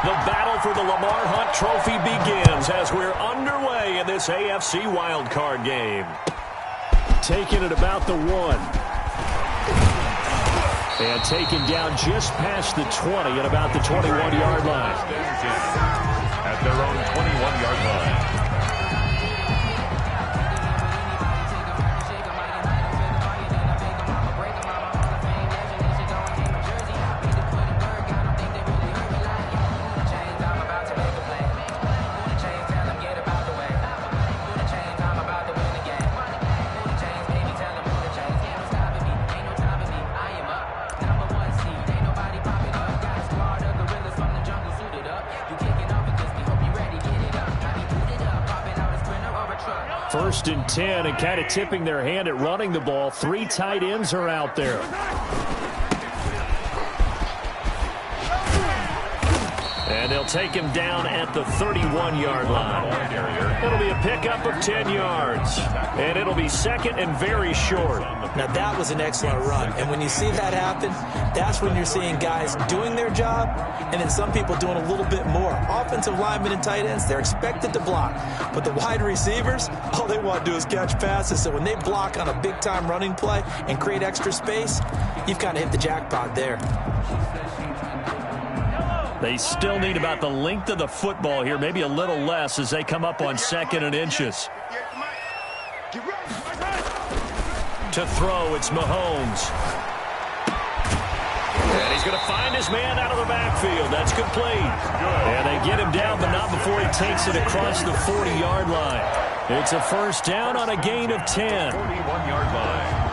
The battle for the Lamar Hunt Trophy begins as we're underway in this AFC Wildcard game. Taking it about the 1. And taken down just past the 20 at about the 21-yard line. At their own 21-yard line. First and 10, and kind of tipping their hand at running the ball. 3 tight ends are out there. And they'll take him down at the 31-yard line. It'll be a pickup of 10 yards. And it'll be second and very short. Now, that was an excellent run. And when you see that happen, that's when you're seeing guys doing their job and then some people doing a little bit more. Offensive linemen and tight ends, they're expected to block. But the wide receivers, all they want to do is catch passes. So when they block on a big-time running play and create extra space, you've kind of hit the jackpot there. They still need about the length of the football here, maybe a little less as they come up on 2nd and inches. To throw, it's Mahomes. And he's going to find his man out of the backfield. That's complete. And they get him down, but not before he takes it across the 40-yard line. It's a first down on a gain of 10. 41-yard line.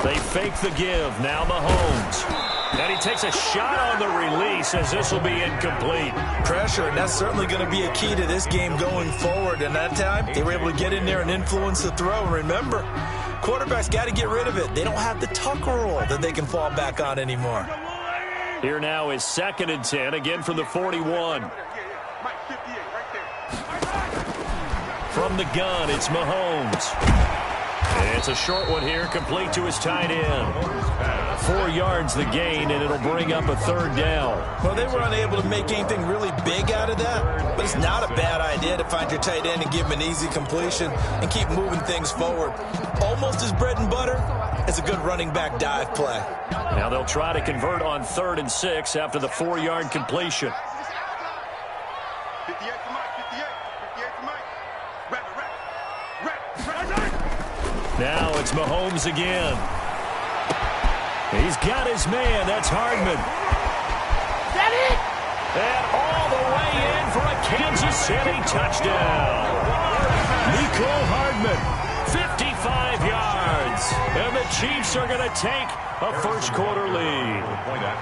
They fake the give. Now Mahomes. And he takes a shot on the release as this will be incomplete. Pressure, and that's certainly going to be a key to this game going forward. And that time, they were able to get in there and influence the throw. And remember, quarterbacks got to get rid of it. They don't have the tuck rule that they can fall back on anymore. Here now is 2nd and 10, again from the 41. From the gun, it's Mahomes. And it's a short one here, complete to his tight end. 4 yards the gain, and it'll bring up a 3rd down. Well, they were unable to make anything really big out of that, but it's not a bad idea to find your tight end and give him an easy completion and keep moving things forward. Almost as bread and butter as a good running back dive play. Now they'll try to convert on 3rd and 6 after the 4-yard completion. Now it's Mahomes again. He's got his man. That's Hardman. That it? And all the way in for a Kansas City touchdown. Nico Hardman, 55 yards. And the Chiefs are going to take a first-quarter lead.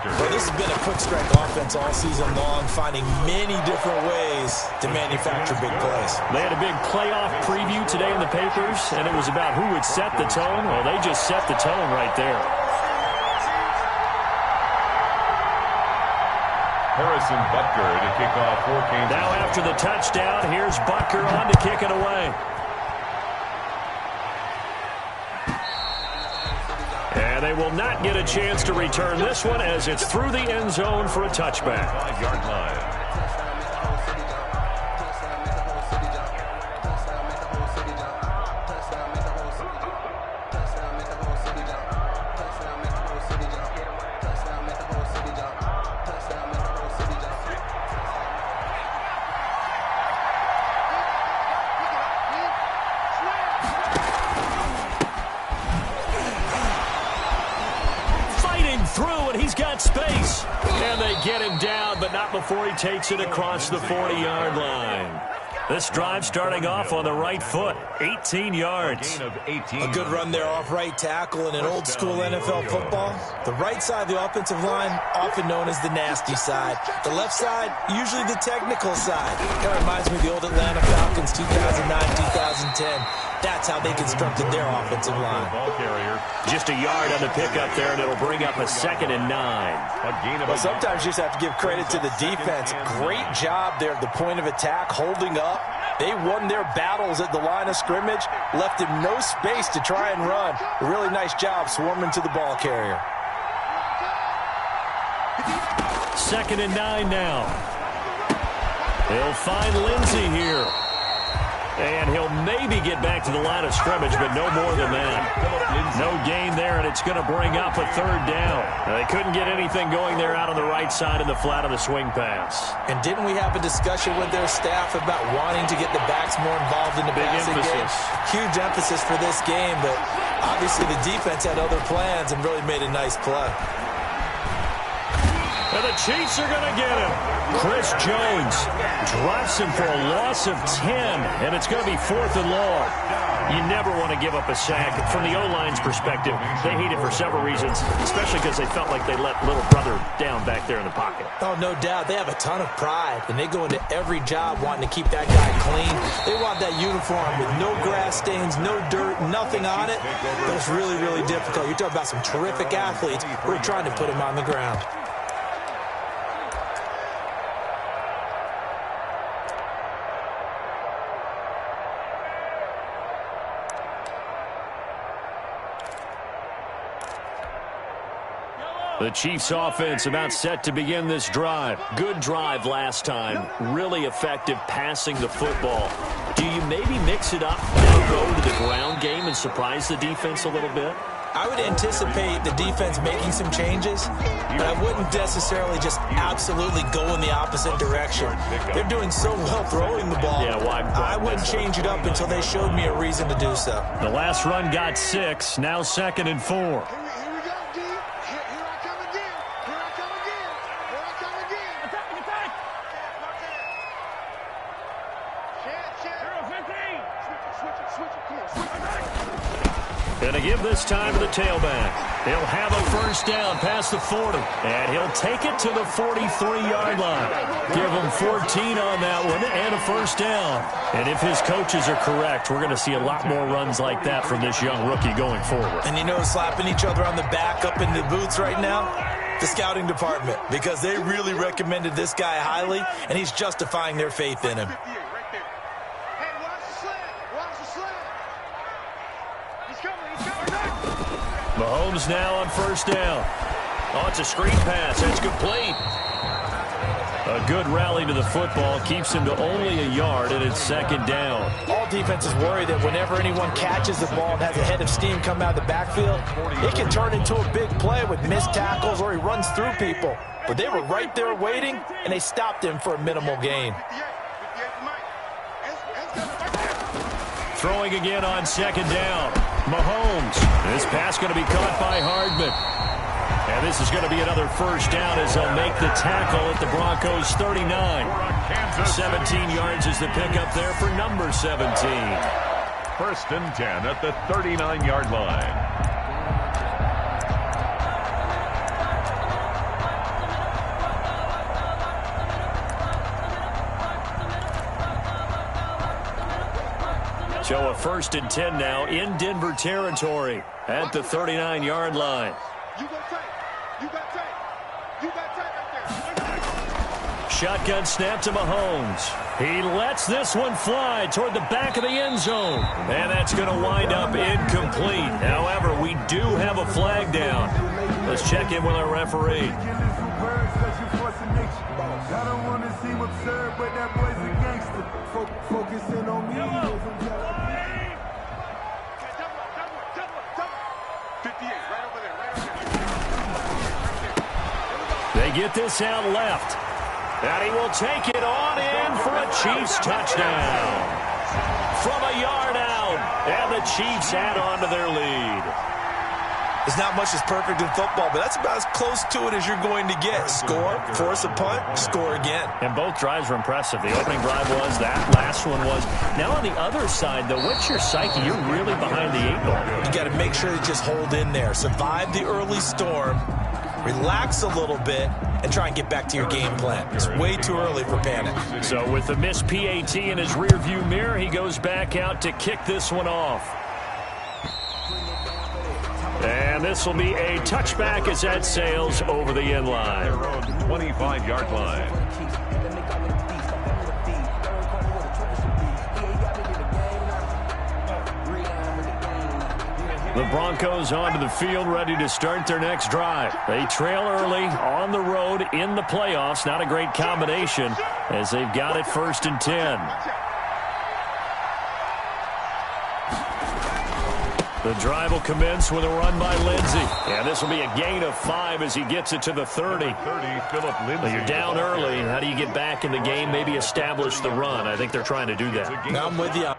Well, this has been a quick strike offense all season long, finding many different ways to manufacture big plays. They had a big playoff preview today in the papers, and it was about who would set the tone. Well, they just set the tone right there. Harrison Butker to kick off for Kansas. Now after the touchdown, here's Butker on to kick it away. And they will not get a chance to return this one as it's through the end zone for a touchback. 5-yard line. Space. And they get him down, but not before he takes it across the 40-yard line. This drive starting off on the right foot, 18 yards. A good run there off right tackle in an old-school NFL football. The right side of the offensive line, often known as the nasty side. The left side, usually the technical side. That reminds me of the old Atlanta Falcons 2009-2010. That's how they constructed their offensive line. Ball carrier. Just a yard on the pickup there, and it'll bring up a 2nd and 9. A gain of Well, sometimes you just have to give credit to the defense. Great job there at the point of attack, holding up. They won their battles at the line of scrimmage, left him no space to try and run. A really nice job swarming to the ball carrier. 2nd and 9 now. They'll find Lindsey here. And he'll maybe get back to the line of scrimmage, but no more than that. No gain there, and it's going to bring up a 3rd down. They couldn't get anything going there out on the right side in the flat of the swing pass. And didn't we have a discussion with their staff about wanting to get the backs more involved in the passing game? Huge emphasis for this game, but obviously the defense had other plans and really made a nice play. And the Chiefs are going to get him. Chris Jones drops him for a loss of 10, and it's going to be 4th and long. You never want to give up a sack. From the O-line's perspective, they hate it for several reasons, especially because they felt like they let little brother down back there in the pocket. Oh, no doubt. They have a ton of pride, and they go into every job wanting to keep that guy clean. They want that uniform with no grass stains, no dirt, nothing on it. But it's really, really difficult. You're talking about some terrific athletes who are trying to put him on the ground. The Chiefs offense about set to begin this drive. Good drive last time. Really effective passing the football. Do you maybe mix it up and go to the ground game and surprise the defense a little bit? I would anticipate the defense making some changes, but I wouldn't necessarily just absolutely go in the opposite direction. They're doing so well throwing the ball. Yeah, why I wouldn't change it up until they showed me a reason to do so. The last run got 6. Now 2nd and 4. Going to give this time to the tailback. He'll have a 1st down past the 40. And he'll take it to the 43-yard line. Give him 14 on that one and a 1st down. And if his coaches are correct, we're going to see a lot more runs like that from this young rookie going forward. And you know, slapping each other on the back up in the boots right now? The scouting department. Because they really recommended this guy highly, and he's justifying their faith in him. Mahomes now on 1st down. Oh, it's a screen pass. That's complete. A good rally to the football keeps him to only a yard, and it's 2nd down. All defenses worry that whenever anyone catches the ball and has a head of steam come out of the backfield, it can turn into a big play with missed tackles or he runs through people. But they were right there waiting, and they stopped him for a minimal gain. Throwing again on 2nd down. Mahomes. This pass going to be caught by Hardman. And this is going to be another 1st down as they'll make the tackle at the Broncos 39. 17 yards is the pickup there for number 17. 1st and 10 at the 39-yard line. So a 1st and 10 now in Denver territory at the 39-yard line. Shotgun snap to Mahomes. He lets this one fly toward the back of the end zone. And that's going to wind up incomplete. However, we do have a flag down. Let's check in with our referee. I don't want to seem absurd, but that boy's a gangster. Focusing on me. 58, right over there, right over there. They get this out left. And he will take it on in for a Chiefs touchdown. From a yard out. And the Chiefs add on to their lead. There's not much that's perfect in football, but that's about as close to it as you're going to get. Score, force a punt, score again. And both drives were impressive. The opening drive was, that last one was. Now on the other side, though, what's your psyche? You're really behind the 8 ball. You got to make sure you just hold in there. Survive the early storm. relax a little bit, and try and get back to your game plan. It's way too early for panic. So with the missed PAT in his rearview mirror, he goes back out to kick this one off. And this will be a touchback as that sails over the end line. 25-yard line. The Broncos onto the field, ready to start their next drive. They trail early on the road in the playoffs. Not a great combination as they've got it 1st and 10. The drive will commence with a run by Lindsey. And this will be a gain of 5 as he gets it to the 30. You're down early. How do you get back in the game? Maybe establish the run. I think they're trying to do that. Now I'm with you.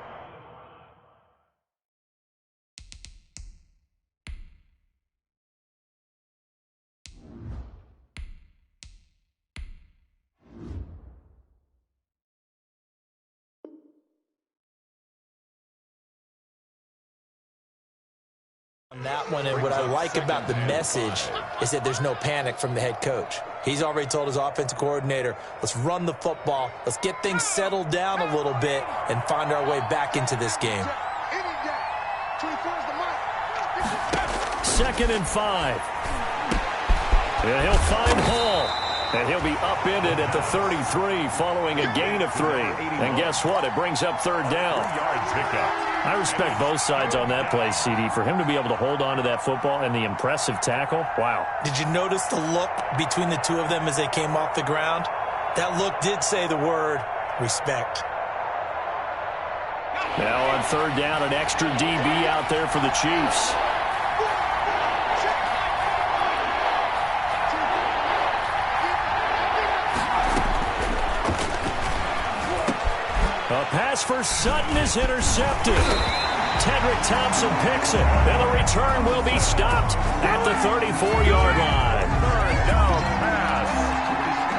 On that one, and what I like about the message is that there's no panic from the head coach. He's already told his offensive coordinator, let's run the football, let's get things settled down a little bit and find our way back into this game. 2nd and 5. And he'll find Hall. And he'll be upended at the 33 following a gain of 3. And guess what? It brings up 3rd down. I respect both sides on that play, CD. For him to be able to hold on to that football and the impressive tackle, wow. Did you notice the look between the two of them as they came off the ground? That look did say the word respect. Now on 3rd down, an extra DB out there for the Chiefs. A pass for Sutton is intercepted. Tedrick Thompson picks it, and the return will be stopped at the 34-yard line. 3rd down pass.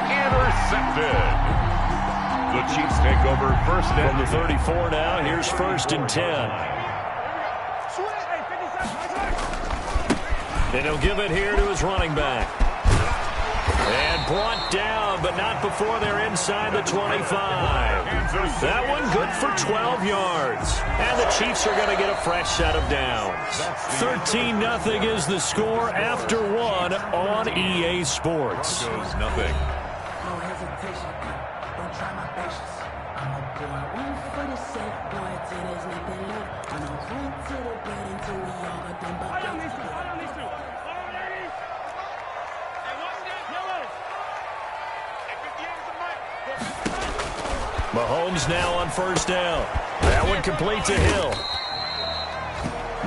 Intercepted. The Chiefs take over 1st and From the 34 now, here's 1st and 10. And he'll give it here to his running back. And brought down, but not before they're inside the 25. That one good for 12 yards. And the Chiefs are going to get a fresh set of downs. 13-0 is the score after 1 on EA Sports. Nothing. No hesitation. Don't try my patience. I'm a boy. One for the safe boy till there's nothing left. I'm a run to the bed until we all got them buckets. Mahomes now on 1st down. That one complete to Hill.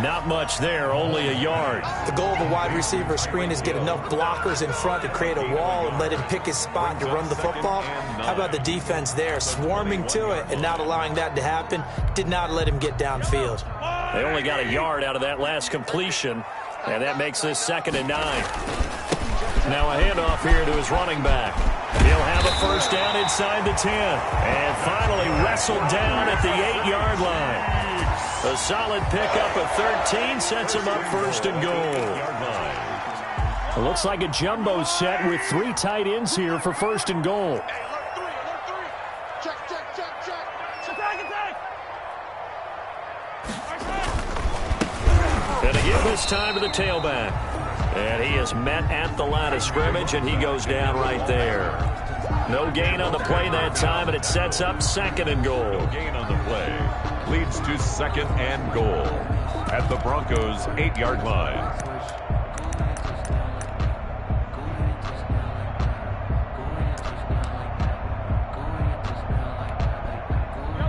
Not much there, only a yard. The goal of a wide receiver screen is get enough blockers in front to create a wall and let him pick his spot to run the football. How about the defense there, swarming to it and not allowing that to happen? Did not let him get downfield. They only got a yard out of that last completion, and that makes this 2nd and 9. Now a handoff here to his running back. He'll have a 1st down inside the 10. And finally wrestled down at the 8-yard line. A solid pickup of 13 sets him up 1st and goal. It looks like a jumbo set with 3 tight ends here for 1st and goal. And again this time to the tailback. And he is met at the line of scrimmage, and he goes down right there. No gain on the play that time, and it sets up 2nd and goal. No gain on the play. Leads to 2nd and goal at the Broncos' 8-yard line.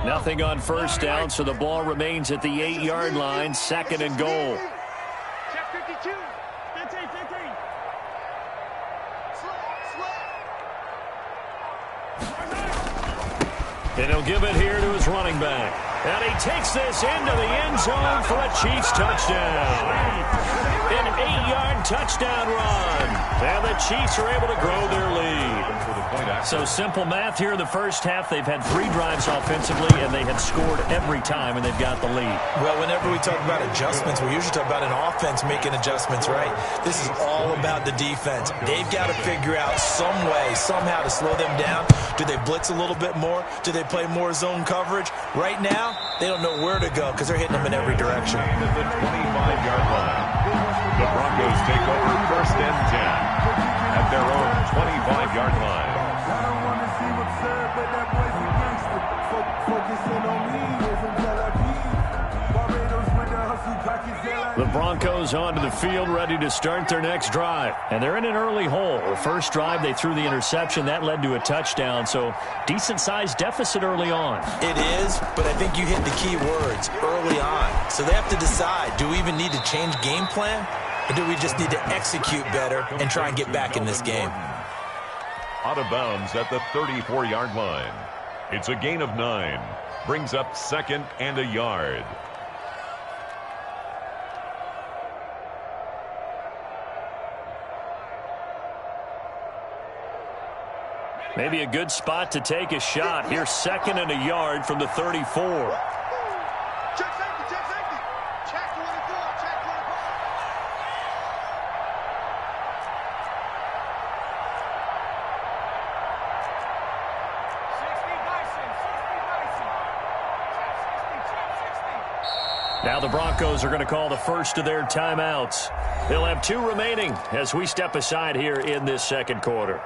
Nothing on 1st down, so the ball remains at the 8-yard line, 2nd and goal. And he'll give it here to his running back. And he takes this into the end zone for a Chiefs touchdown. An 8-yard touchdown run. And the Chiefs are able to grow their lead. So simple math here in the first half. They've had 3 drives offensively, and they have scored every time, and they've got the lead. Well, whenever we talk about adjustments, we usually talk about an offense making adjustments, right? This is all about the defense. They've got to figure out some way, somehow to slow them down. Do they blitz a little bit more? Do they play more zone coverage? Right now, they don't know where to go because they're hitting them in every direction. At the 25-yard line, the Broncos take over 1st and 10 at their own 25-yard line. I don't want to seem absurd, but that boy's a gangster. Focusing on me isn't Tel Aviv. Barbados with the hustle pockets. The Broncos onto the field, ready to start their next drive. And they're in an early hole. The first drive, they threw the interception. That led to a touchdown, so decent-sized deficit early on. It is, but I think you hit the key words, early on. So they have to decide, do we even need to change game plan? Or do we just need to execute better and try and get back in this game? Out of bounds at the 34-yard line. It's a gain of 9. Brings up 2nd and a yard. Maybe a good spot to take a shot. Here's 2nd and a yard from the 34. Check safety, check safety. Check 24, check 24. Now the Broncos are going to call the first of their timeouts. They'll have 2 remaining as we step aside here in this second quarter.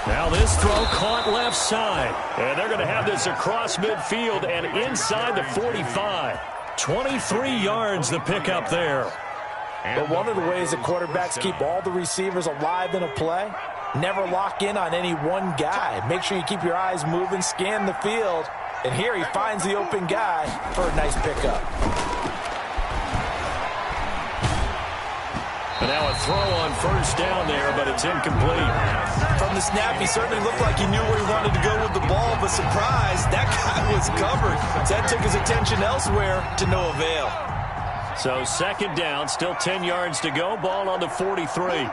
Now this throw caught left side. And they're going to have this across midfield and inside the 45. 23 yards the pickup there. But one of the ways that quarterbacks keep all the receivers alive in a play, never lock in on any one guy. Make sure you keep your eyes moving, scan the field. And here he finds the open guy for a nice pickup. And now a throw on first down there, but it's incomplete. From the snap, he certainly looked like he knew where he wanted to go with the ball, but surprise, that guy was covered. So that took his attention elsewhere to no avail. So 2nd down, still 10 yards to go. Ball on the 43.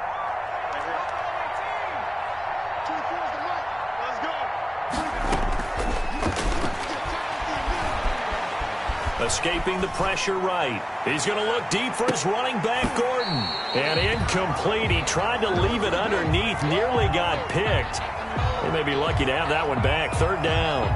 Escaping the pressure right. He's going to look deep for his running back, Gordon. And incomplete. He tried to leave it underneath. Nearly got picked. They may be lucky to have that one back. 3rd down.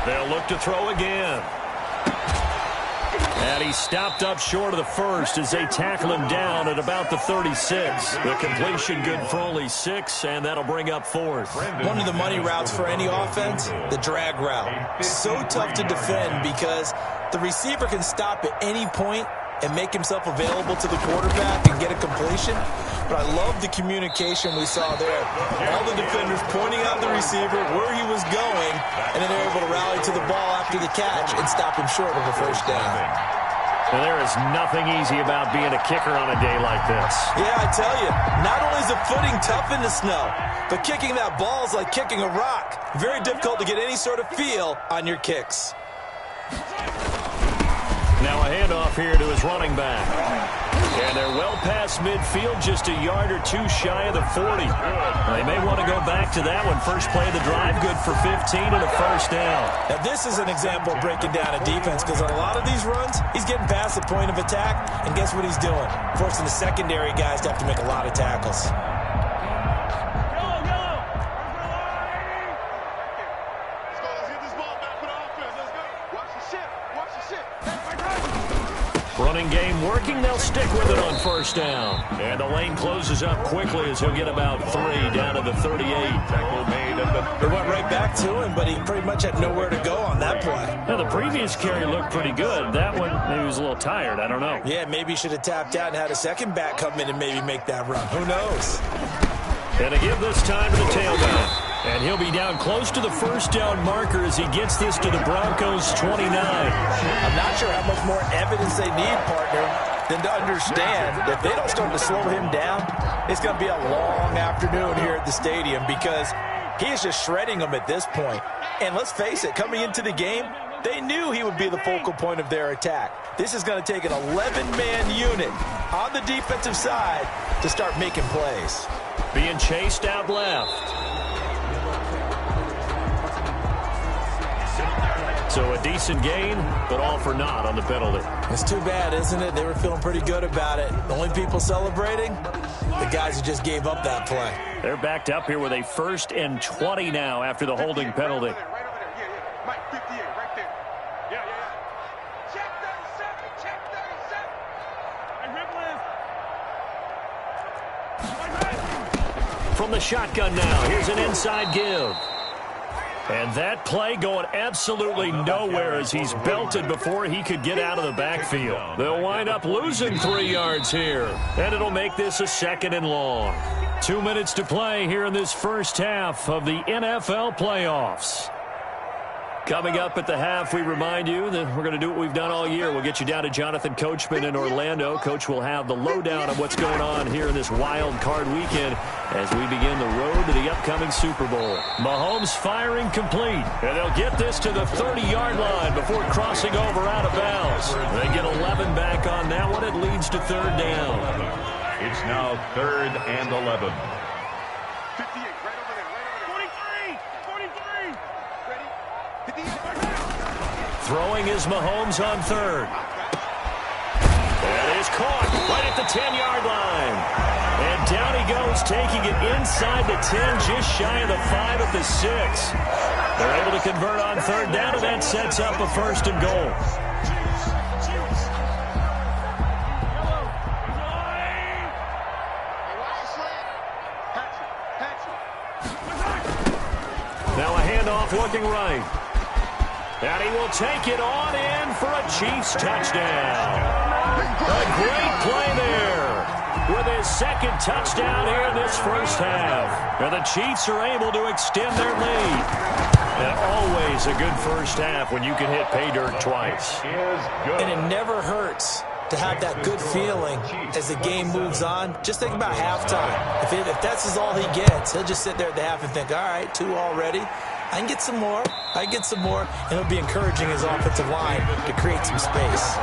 They'll look to throw again. And he stopped up short of the first as they tackle him down at about the 36. The completion good for only 6, and that'll bring up 4th. One of the money routes for any offense, the drag route. So tough to defend because the receiver can stop at any point and make himself available to the quarterback and get a completion. But I love the communication we saw there. All the defenders pointing out the receiver where he was going, and then they're able to rally to the ball after the catch and stop him short of a first down. And there is nothing easy about being a kicker on a day like this. Yeah, I tell you, not only is the footing tough in the snow, but kicking that ball is like kicking a rock. Very difficult to get any sort of feel on your kicks. Now a handoff here to his running back. And they're well past midfield, just a yard or 2 shy of the 40. They may want to go back to that one. First play of the drive, good for 15 and a first down. Now this is an example of breaking down a defense because on a lot of these runs, he's getting past the point of attack, and guess what he's doing? Forcing the secondary guys to have to make a lot of tackles. Running game working. They'll stick with it on first down. And the lane closes up quickly as he'll get about 3 down to the 38. Tackle made at the They went right back to him, but he pretty much had nowhere to go on that play. Now, the previous carry looked pretty good. That one, maybe he was a little tired. I don't know. Yeah, maybe he should have tapped out and had a second back come in and maybe make that run. Who knows? And to give this time to the tailback. And he'll be down close to the first down marker as he gets this to the Broncos 29. I'm not sure how much more evidence they need, partner, than to understand that if they don't start to slow him down, it's going to be a long afternoon here at the stadium because he is just shredding them at this point. And let's face it, coming into the game, they knew he would be the focal point of their attack. This is going to take an 11-man unit on the defensive side to start making plays. Being chased out left. So a decent gain, but all for naught on the penalty. It's too bad, isn't it? They were feeling pretty good about it. The only people celebrating, the guys who just gave up that play. They're backed up here with a 1st and 20 now after the holding penalty. Right over there. Yeah. Mike, 58, right there. Yeah. Check 37. Check 37. From the shotgun now, here's an inside give. And that play going absolutely nowhere as he's belted before he could get out of the backfield. They'll wind up losing 3 yards here. And it'll make this a 2nd and long. 2 minutes to play here in this first half of the NFL playoffs. Coming up at the half, we remind you that we're going to do what we've done all year. We'll get you down to Jonathan Coachman in Orlando. Coach will have the lowdown of what's going on here in this wild card weekend as we begin the road to the upcoming Super Bowl. Mahomes firing complete, and they'll get this to the 30-yard line before crossing over out of bounds. They get 11 back on that one. It leads to 3rd down. It's now 3rd and 11. 58, right over there. 43. Ready? 58. Throwing is Mahomes on 3rd. That is caught right at the 10-yard line. And down he goes, taking it inside the 10, just shy of the 5 at the 6. They're able to convert on 3rd down, and that sets up a 1st and goal. Now a handoff looking right. And he will take it on in for a Chiefs touchdown. A great play there with his 2nd touchdown here in this first half. And the Chiefs are able to extend their lead. And always a good first half when you can hit pay dirt twice. And it never hurts to have that good feeling as the game moves on. Just think about halftime. If that's all he gets, he'll just sit there at the half and think, all right, 2 already. I can get some more. And it'll be encouraging his offensive line to create some space.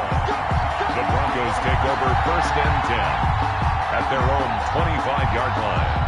The Broncos take over 1st and 10 at their own 25-yard line.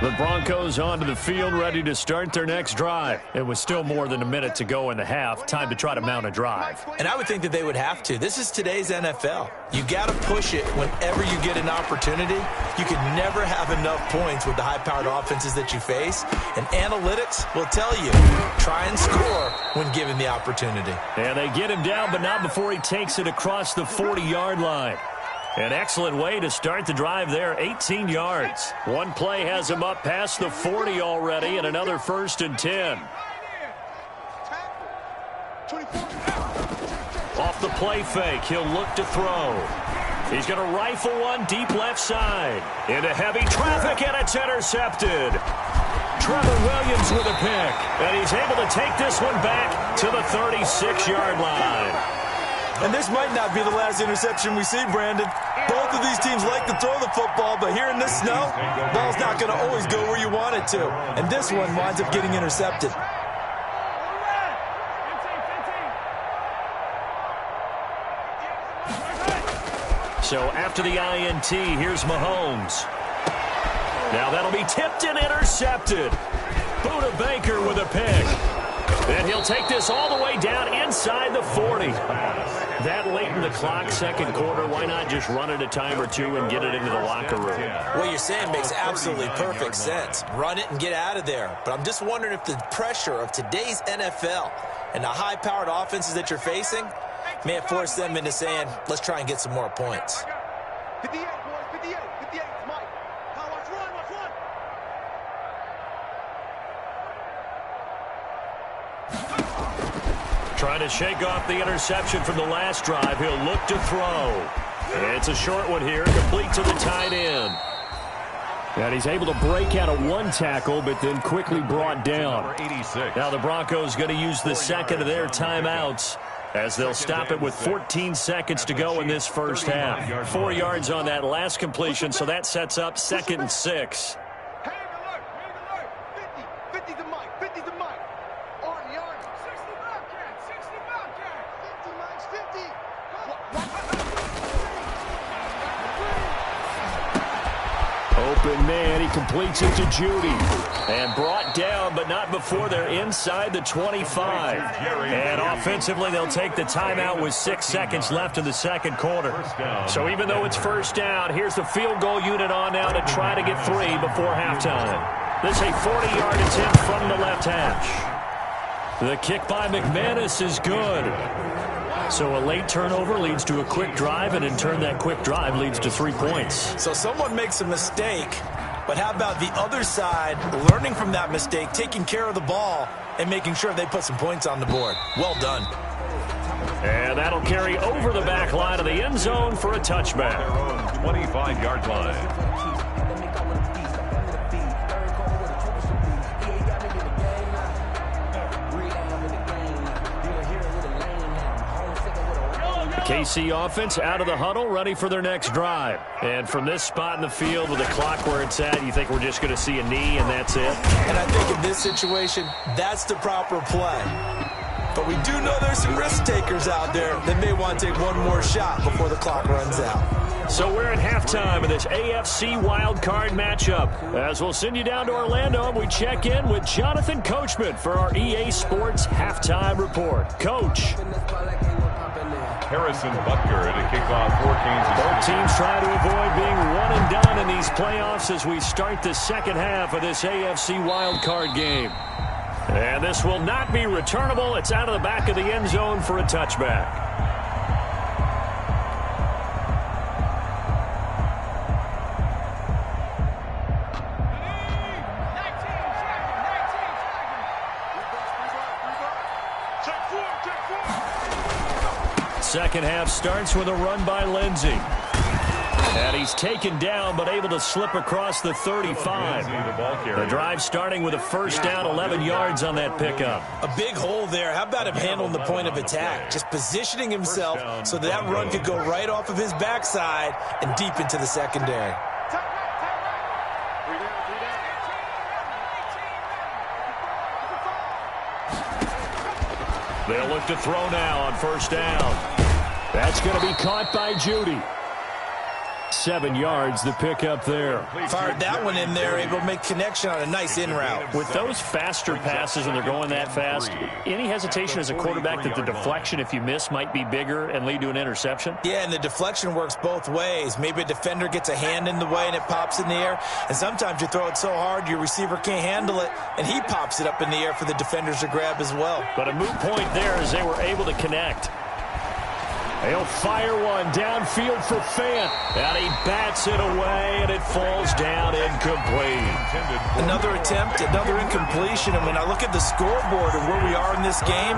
The Broncos onto the field, ready to start their next drive. It was still more than a minute to go in the half. Time to try to mount a drive. And I would think that they would have to. This is today's NFL. You got to push it whenever you get an opportunity. You can never have enough points with the high-powered offenses that you face. And analytics will tell you, try and score when given the opportunity. And they get him down, but not before he takes it across the 40-yard line. An excellent way to start the drive there, 18 yards. One play has him up past the 40 already, and another 1st and 10. Off the play fake, he'll look to throw. He's going to rifle one deep left side. Into heavy traffic, and it's intercepted. Trevor Williams with a pick, and he's able to take this one back to the 36-yard line. And this might not be the last interception we see, Brandon. Both of these teams like to throw the football, but here in this snow, ball's not going to always go where you want it to. And this one winds up getting intercepted. So after the INT, here's Mahomes. Now that'll be tipped and intercepted. Buda Baker with a pick. And he'll take this all the way down inside the 40. That late in the clock, second quarter, why not just run it a time or two and get it into the locker room? What you're saying makes absolutely perfect sense. Run it and get out of there. But I'm just wondering if the pressure of today's NFL and the high-powered offenses that you're facing may have forced them into saying, let's try and get some more points. 58, boys, 58, 58, Mike. Now watch run, watch run. Trying to shake off the interception from the last drive. He'll look to throw. It's a short one here, complete to the tight end. And he's able to break out of one tackle, but then quickly brought down. Now the Broncos going to use the second of their timeouts as they'll stop it with 14 seconds to go in this first half. 4 yards on that last completion, so that sets up 2nd and 6. Hang alert, 50 to Mike, 50 to Mike. Arnie, 60 Bobcat, 60 Bobcat. 50, Mike's 50. Open man, he completes it to Judy. And brought down, but not before they're inside the 25. And offensively, they'll take the timeout with 6 seconds left in the second quarter. So even though it's first down, here's the field goal unit on now to try to get 3 before halftime. This is a 40-yard attempt from the left hash. The kick by McManus is good. So a late turnover leads to a quick drive, and in turn that quick drive leads to 3 points. So someone makes a mistake, but how about the other side learning from that mistake, taking care of the ball, and making sure they put some points on the board? Well done. And that'll carry over the back line of the end zone for a touchback. Their own 25-yard line. KC offense out of the huddle, ready for their next drive. And from this spot in the field with the clock where it's at, you think we're just going to see a knee and that's it? And I think in this situation, that's the proper play. But we do know there's some risk takers out there that may want to take one more shot before the clock runs out. So we're at halftime of this AFC Wildcard matchup. As we'll send you down to Orlando, and we check in with Jonathan Coachman for our EA Sports Halftime Report. Coach. Harrison Butker at a kickoff for Kansas City. Both teams try to avoid being one and done in these playoffs as we start the second half of this AFC wildcard game. And this will not be returnable. It's out of the back of the end zone for a touchback. Second half starts with a run by Lindsey. And he's taken down but able to slip across the 35. The drive starting with a first down, 11 yards on that pickup. A big hole there. How about him handling the point of attack? Just positioning himself so that run could go right off of his backside and deep into the secondary. They'll look to throw now on first down. That's going to be caught by Judy. 7 yards, the pickup there. Fired that one in there, able to make connection on a nice in route. With those faster passes and they're going that fast, any hesitation as a quarterback that the deflection, if you miss, might be bigger and lead to an interception? Yeah, and the deflection works both ways. Maybe a defender gets a hand in the way and it pops in the air. And sometimes you throw it so hard your receiver can't handle it, and he pops it up in the air for the defenders to grab as well. But a moot point there as they were able to connect. He'll fire one downfield for Fant. And he bats it away, and it falls down incomplete. Another attempt, another incompletion. And when I look at the scoreboard and where we are in this game,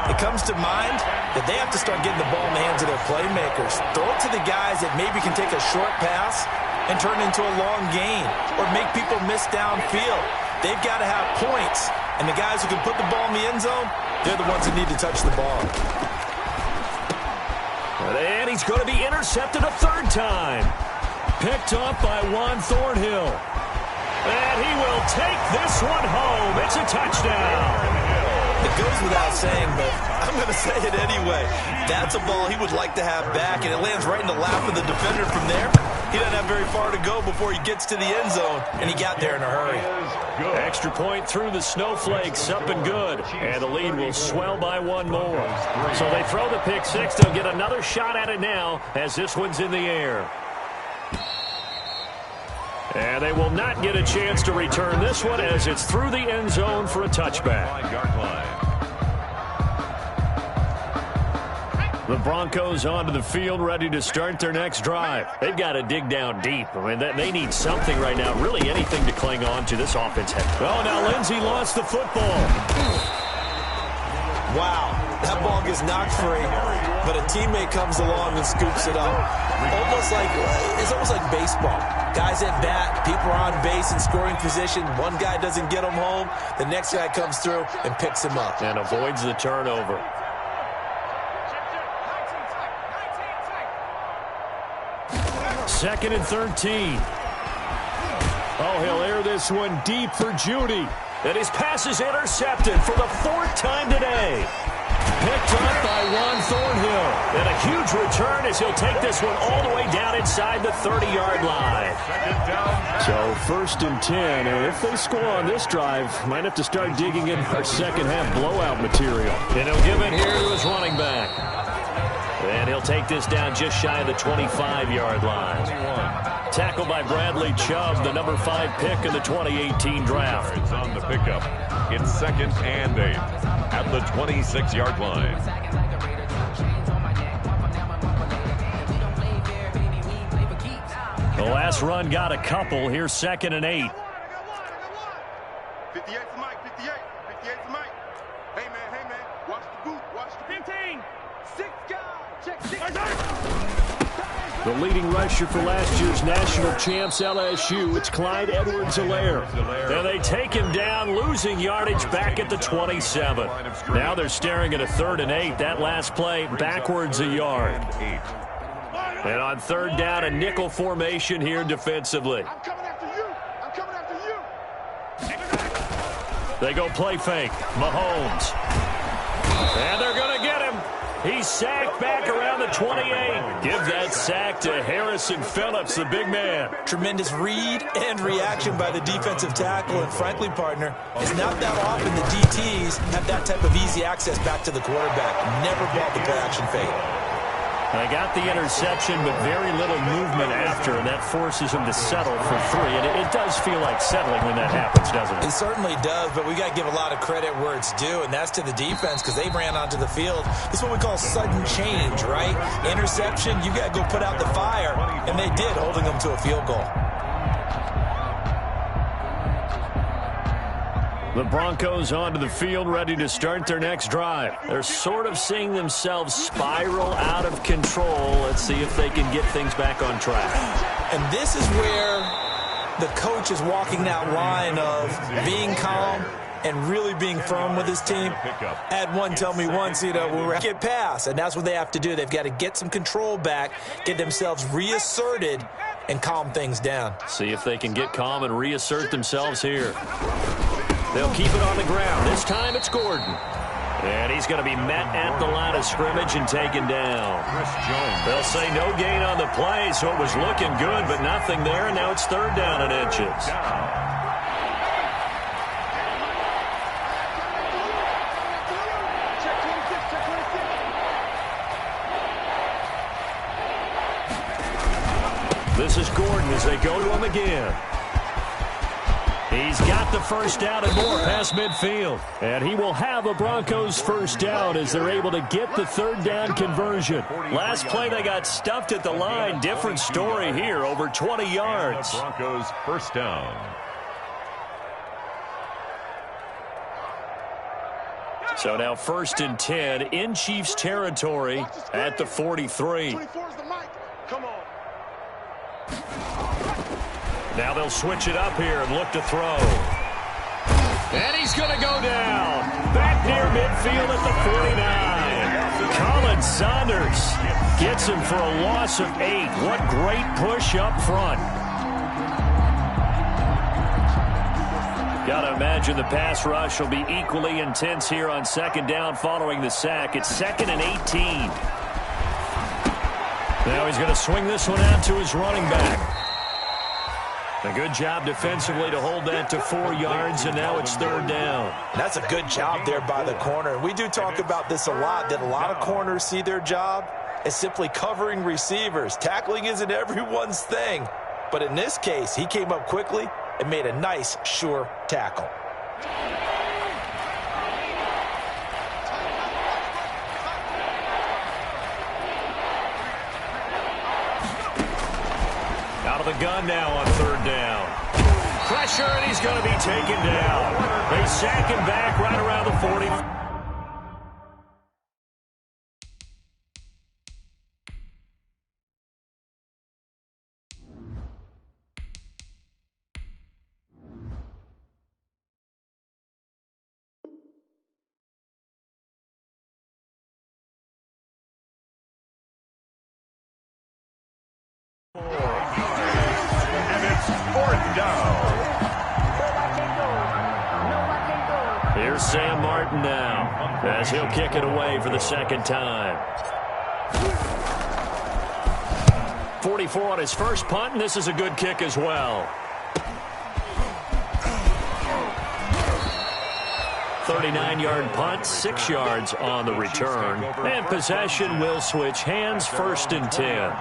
it comes to mind that they have to start getting the ball in the hands of their playmakers. Throw it to the guys that maybe can take a short pass and turn into a long gain or make people miss downfield. They've got to have points. And the guys who can put the ball in the end zone, they're the ones that need to touch the ball. And he's going to be intercepted a third time. Picked off by Juan Thornhill. And he will take this one home. It's a touchdown. It goes without saying, but I'm going to say it anyway. That's a ball he would like to have back, and it lands right in the lap of the defender from there. He doesn't have very far to go before he gets to the end zone, and he got there in a hurry. Extra point through the snowflakes, up and good. And the lead will swell by one more. So they throw the pick six. They'll get another shot at it now as this one's in the air. And they will not get a chance to return this one as it's through the end zone for a touchback. The Broncos onto the field, ready to start their next drive. They've got to dig down deep. I mean, they need something right now, really anything to cling on to. This offense has. Oh, now Lindsey lost the football. Wow, that ball gets knocked free, but a teammate comes along and scoops it up. It's almost like baseball. Guys at bat, people are on base in scoring position. One guy doesn't get him home. The next guy comes through and picks him up. And avoids the turnover. Second and 13. Oh, he'll air this one deep for Judy. And his pass is intercepted for the fourth time today. Picked up by Juan Thornhill. And a huge return as he'll take this one all the way down inside the 30-yard line. So first and 10. And if they score on this drive, might have to start digging in our second half blowout material. And he'll give it here to his running back. And he'll take this down just shy of the 25-yard line. Tackled by Bradley Chubb, the number 5 pick in the 2018 draft. It's on the pickup. It's second and 8 at the 26-yard line. The last run got a couple. Here's second and 8. 58 for Mike, 58. 58 for Mike. Hey, man. Watch the boot. Watch the 15. 6 guys. Check 6. The leading rusher for last year's national champs, LSU, it's Clyde Edwards-Helaire. And they take him down, losing yardage back at the 27. Now they're staring at a 3rd and 8. That last play, backwards a yard. And on 3rd down, a nickel formation here defensively. I'm coming after you. I'm coming after you. They go play fake. Mahomes. And they're going to get him. He's sacked back around the 28. Give that sack to Harrison Phillips, the big man. Tremendous read and reaction by the defensive tackle. And frankly, partner, it's not that often the DTs have that type of easy access back to the quarterback. Never brought the play-action fade. They got the interception, but very little movement after, and that forces him to settle for 3. And it does feel like settling when that happens, doesn't it? It certainly does, but we got to give a lot of credit where it's due, and that's to the defense because they ran onto the field. This is what we call sudden change, right? Interception, you got to go put out the fire, and they did, holding them to a field goal. The Broncos onto the field, ready to start their next drive. They're sort of seeing themselves spiral out of control. Let's see if they can get things back on track. And this is where the coach is walking that line of being calm and really being firm with his team. Had one tell me once, we're get past, and that's what they have to do. They've got to get some control back, get themselves reasserted, and calm things down. See if they can get calm and reassert themselves here. They'll keep it on the ground. This time it's Gordon. And he's going to be met at the line of scrimmage and taken down. They'll say no gain on the play, so it was looking good, but nothing there, and now it's 3rd down and inches. This is Gordon as they go to him again. He's got the first down and more past midfield. And he will have a Broncos first down as they're able to get the 3rd down conversion. Last play they got stuffed at the line. Different story here, over 20 yards. Broncos first down. So now 1st and 10 in Chiefs territory at the 43. 24 is the mic. Come on. Now they'll switch it up here and look to throw. And he's going to go down. Back near midfield at the 49. Colin Saunders gets him for a loss of 8. What great push up front. Got to imagine the pass rush will be equally intense here on 2nd down following the sack. It's 2nd and 18. Now he's going to swing this one out to his running back. A good job defensively to hold that to 4 yards, and now it's 3rd down. That's a good job there by the corner. We do talk about this a lot, that a lot of corners see their job as simply covering receivers. Tackling isn't everyone's thing. But in this case, he came up quickly and made a nice, sure tackle. Out of the gun now on 3rd down. Pressure, and he's going to be taken down. They sack him back right around the 40. And it's 4th down. Here's Sam Martin now, as he'll kick it away for the 2nd time. 44 on his first punt, and this is a good kick as well. 39-yard punt, 6 yards on the return. And possession will switch hands, 1st and 10.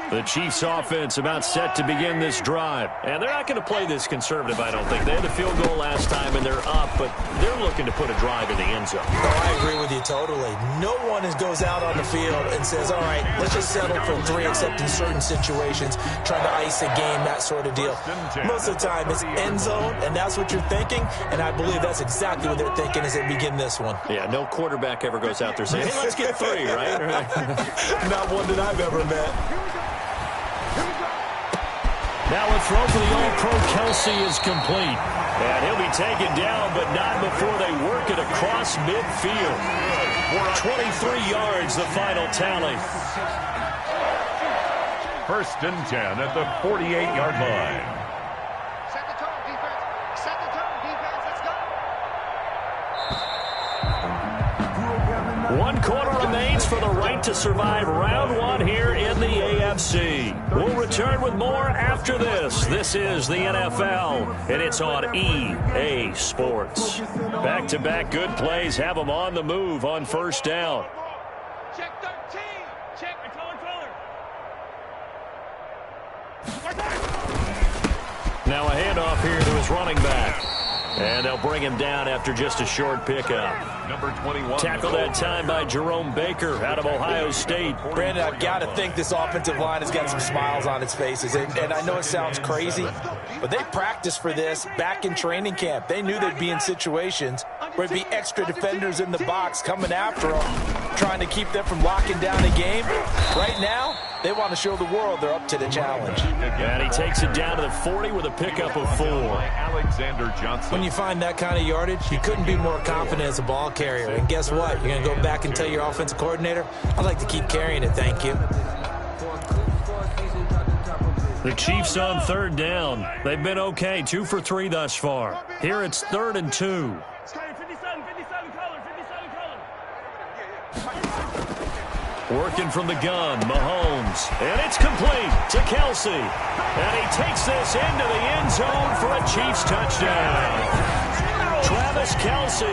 The Chiefs offense about set to begin this drive. And they're not going to play this conservative, I don't think. They had the field goal last time, and they're up, but they're looking to put a drive in the end zone. Oh, I agree with you totally. No one goes out on the field and says, all right, let's just settle for 3, except in certain situations, trying to ice a game, that sort of deal. Most of the time, it's end zone, and that's what you're thinking, and I believe that's exactly what they're thinking as they begin this one. Yeah, no quarterback ever goes out there saying, hey, let's get 3, right? Not one that I've ever met. Now a throw for the All-Pro Kelsey is complete. And he'll be taken down, but not before they work it across midfield. 23 yards, the final tally. 1st and 10 at the 48-yard line. Set the tone, defense. Set the tone, defense. Let's go. 1 quarter remains for the right to survive round 1 here in the AFC. We'll return with more after this. This is the NFL, and it's on EA Sports. Back-to-back good plays have them on the move on 1st down. Check 13. Check. Now a handoff here to his running back. And they'll bring him down after just a short pickup. Number 21. Tackled that time by Jerome Baker out of Ohio State. Brandon, I've got to think this offensive line has got some smiles on its faces. And I know it sounds crazy, but they practiced for this back in training camp. They knew they'd be in situations where there'd be extra defenders in the box coming after them, trying to keep them from locking down a game. Right now, they want to show the world they're up to the challenge. And he takes it down to the 40 with a pickup of 4. Alexander Johnson. When you find that kind of yardage, you couldn't be more confident as a ball carrier. And guess what? You're going to go back and tell your offensive coordinator, I'd like to keep carrying it, thank you. The Chiefs on 3rd down. They've been okay, 2 for 3 thus far. Here it's 3rd and 2. Working from the gun, Mahomes. And it's complete to Kelsey. And he takes this into the end zone for a Chiefs touchdown. Travis Kelsey,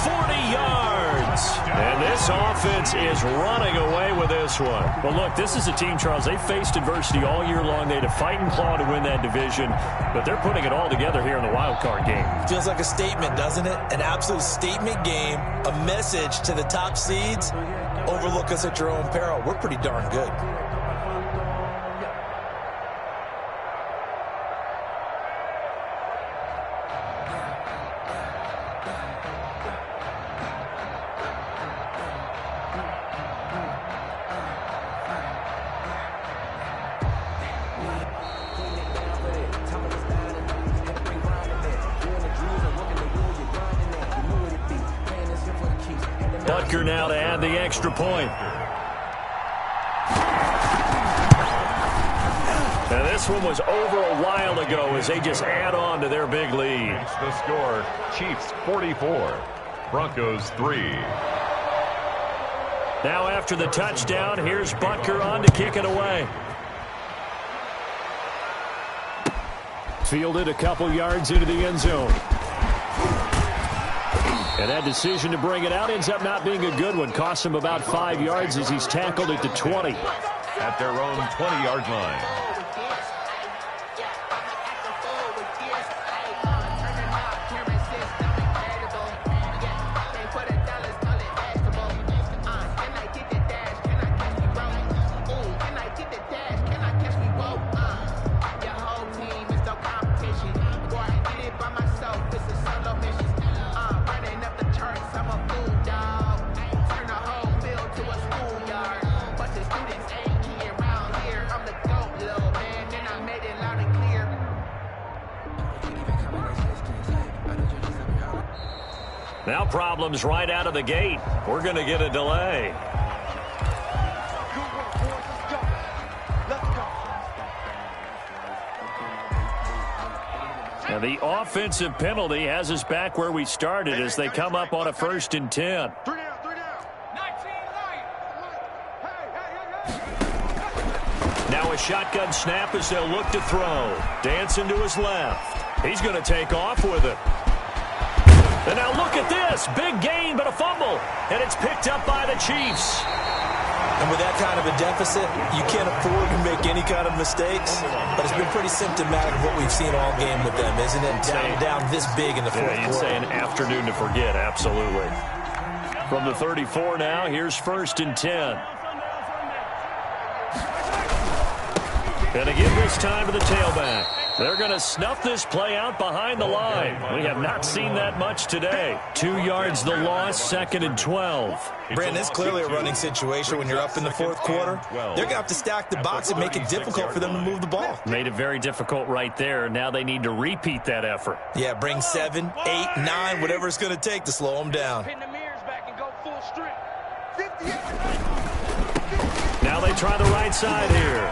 40 yards. And this offense is running away with this one. But look, this is a team, Charles, they faced adversity all year long. They had to fight and claw to win that division. But they're putting it all together here in the Wildcard game. Feels like a statement, doesn't it? An absolute statement game, a message to the top seeds. Overlook us at your own peril. We're pretty darn good. Butker now to add the extra point. And this one was over a while ago as they just add on to their big lead. It's the score, Chiefs 44, Broncos 3. Now after the touchdown, here's Butker on to kick it away. Fielded a couple yards into the end zone. And that decision to bring it out ends up not being a good one. Costs him about 5 yards as he's tackled at the 20. At their own 20-yard line. Now problems right out of the gate. We're going to get a delay. Now the offensive penalty has us back where we started as they come up on a 1st and 10. Now a shotgun snap as they'll look to throw. Dancing to his left. He's going to take off with it. And now look at this. Big gain, but a fumble. And it's picked up by the Chiefs. And with that kind of a deficit, you can't afford to make any kind of mistakes. But it's been pretty symptomatic of what we've seen all game with them, isn't it? Down this big in the fourth quarter. You'd say an afternoon to forget, absolutely. From the 34 now, here's 1st and 10. And again this time to the tailback. They're going to snuff this play out behind the line. We have not seen that much today. 2 yards the loss, 2nd and 12. Brandon, it's clearly a running situation when you're up in the fourth quarter. They're going to have to stack the box and make it difficult for them to move the ball. Made it very difficult right there. Now they need to repeat that effort. Yeah, bring 7, 8, 9, whatever it's going to take to slow them down. Now they try the right side here.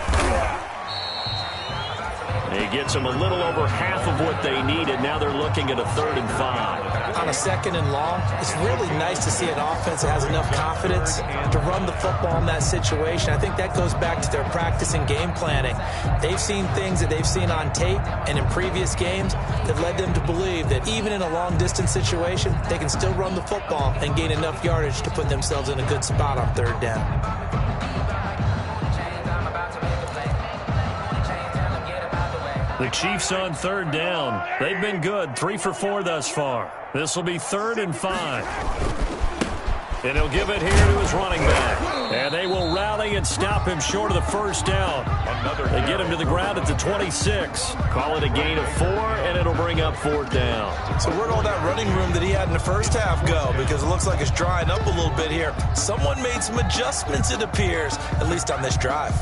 He gets them a little over half of what they needed. Now they're looking at a 3rd and 5. On a 2nd and long, it's really nice to see an offense that has enough confidence to run the football in that situation. I think that goes back to their practice and game planning. They've seen things that they've seen on tape and in previous games that led them to believe that even in a long-distance situation, they can still run the football and gain enough yardage to put themselves in a good spot on 3rd down. The Chiefs on 3rd down. They've been good, 3 for 4 thus far. This will be 3rd and 5. And he'll give it here to his running back. And they will rally and stop him short of the 1st down. They get him to the ground at the 26. Call it a gain of 4, and it'll bring up 4th down. So where'd all that running room that he had in the first half go? Because it looks like it's drying up a little bit here. Someone made some adjustments, it appears, at least on this drive.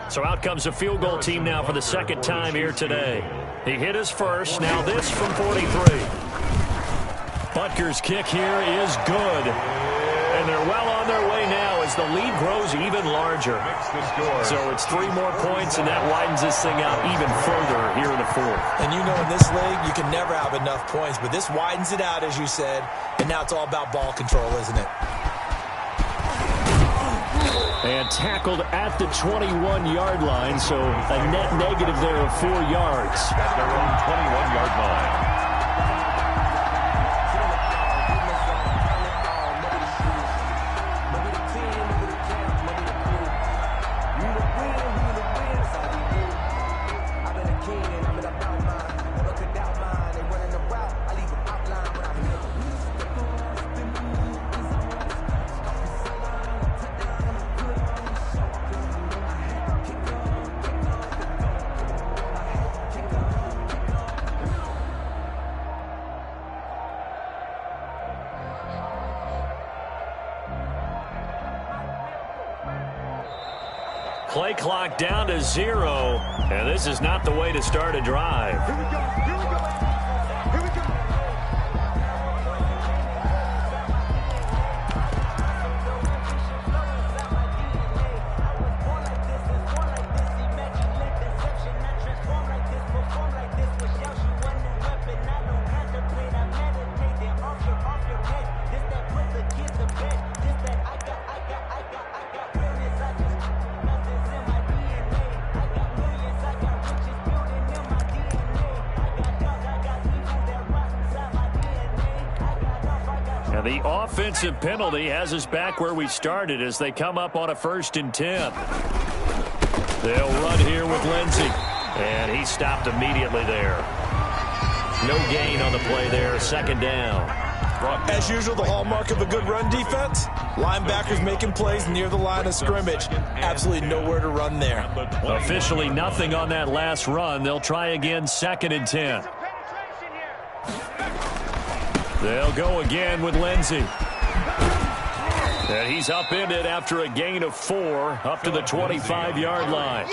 So out comes a field goal team now for the 2nd time here today. He hit his first. Now this from 43. Butker's kick here is good. And they're well on their way now as the lead grows even larger. So it's 3 more points, and that widens this thing out even further here in the 4th. And you know in this league, you can never have enough points, but this widens it out, as you said, and now it's all about ball control, isn't it? And tackled at the 21-yard line, so a net negative there of 4 yards. At their own 21-yard line. Play clock down to 0, and this is not the way to start a drive. Here we go. Here we go. Here we go. And the offensive penalty has us back where we started as they come up on a 1st and 10. They'll run here with Lindsey. And he stopped immediately there. No gain on the play there. 2nd down. As usual, the hallmark of a good run defense, linebackers making plays near the line of scrimmage. Absolutely nowhere to run there. Officially nothing on that last run. They'll try again, 2nd and 10. They'll go again with Lindsey. And he's upended after a gain of 4 up to the 25-yard line.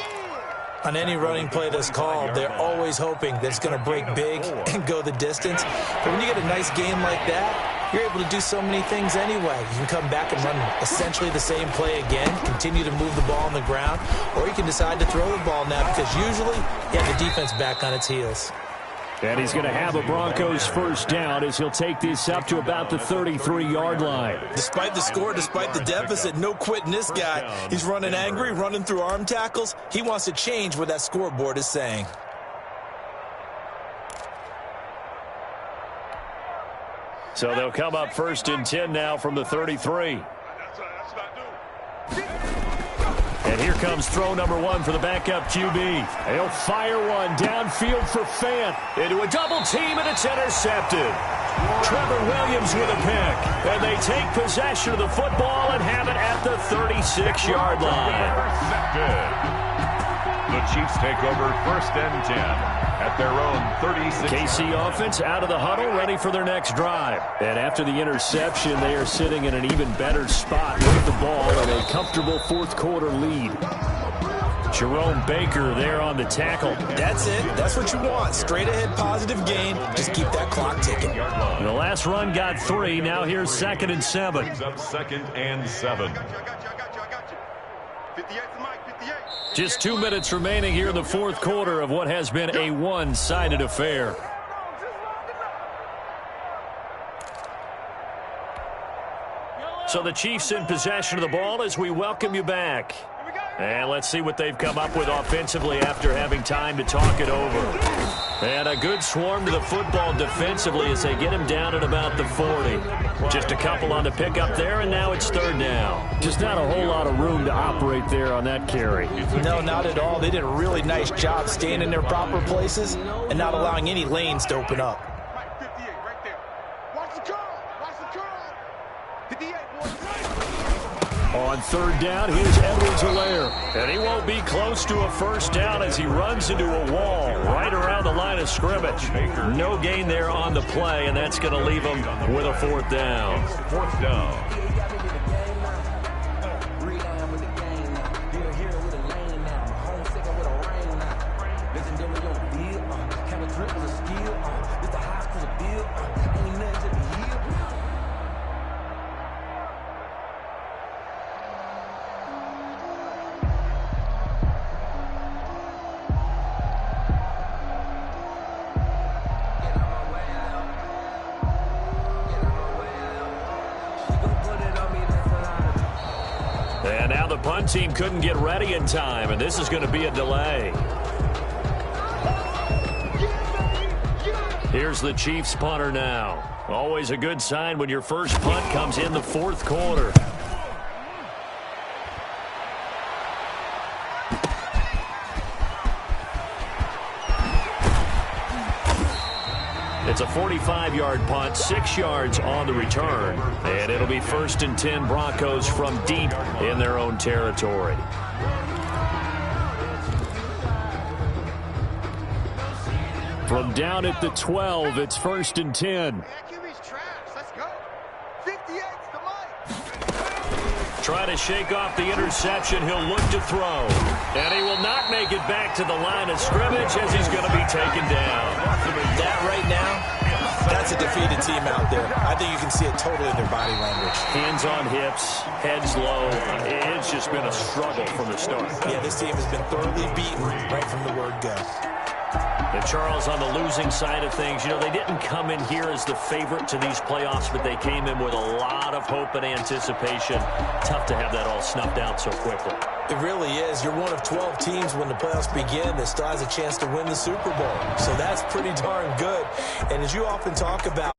On any running play that's called, they're always hoping that it's going to break big and go the distance. But when you get a nice game like that, you're able to do so many things anyway. You can come back and run essentially the same play again, continue to move the ball on the ground, or you can decide to throw the ball now because usually you have the defense back on its heels. And he's going to have a Broncos 1st down as he'll take this up to about the 33-yard line. Despite the score, despite the deficit, no quitting this guy. He's running angry, running through arm tackles. He wants to change what that scoreboard is saying. So they'll come up 1st and 10 now from the 33. And here comes throw number 1 for the backup QB. He'll fire one downfield for Fant. Into a double team, and it's intercepted. Trevor Williams with a pick. And they take possession of the football and have it at the 36-yard line. The Chiefs take over 1st and 10 at their own 36. KC offense out of the huddle, ready for their next drive. And after the interception, they are sitting in an even better spot with the ball and a comfortable 4th quarter lead. Jerome Baker there on the tackle. That's it. That's what you want. Straight ahead positive gain. Just keep that clock ticking. The last run got 3. Now here's 2nd and 7. Brings up 2nd and 7. Just 2 minutes remaining here in the 4th quarter of what has been a one-sided affair. So the Chiefs in possession of the ball as we welcome you back. And let's see what they've come up with offensively after having time to talk it over. And a good swarm to the football defensively as they get him down at about the 40. Just a couple on the pickup there, and now it's 3rd down. Just not a whole lot of room to operate there on that carry. No, not at all. They did a really nice job staying in their proper places and not allowing any lanes to open up. Right, 58, right there. Watch the curl. Watch the curl. 58, boys. On 3rd down, here's Edwards-Helaire. And he won't be close to a 1st down as he runs into a wall right around the line of scrimmage. No gain there on the play, and that's going to leave him with a 4th down. 4th down. And now the punt team couldn't get ready in time, and this is going to be a delay. Here's the Chiefs punter now. Always a good sign when your first punt comes in the 4th quarter. It's a 45-yard punt, 6 yards on the return. And it'll be 1st and 10 Broncos from deep in their own territory. From down at the 12, it's 1st and 10. QB's trash. Let's go. 58's the mic. try to shake off the interception. He'll look to throw. And he will not make it back to the line of scrimmage as he's going to be taken down. That right now, that's a defeated team out there. I think you can see it totally in their body language. Hands on hips, heads low. It's just been a struggle from the start. Yeah, this team has been thoroughly beaten right from the word go. And Charles, on the losing side of things, you know, they didn't come in here as the favorite to these playoffs, but they came in with a lot of hope and anticipation. Tough to have that all snuffed out so quickly. It really is. You're one of 12 teams when the playoffs begin that still has a chance to win the Super Bowl. So that's pretty darn good. And as you often talk about,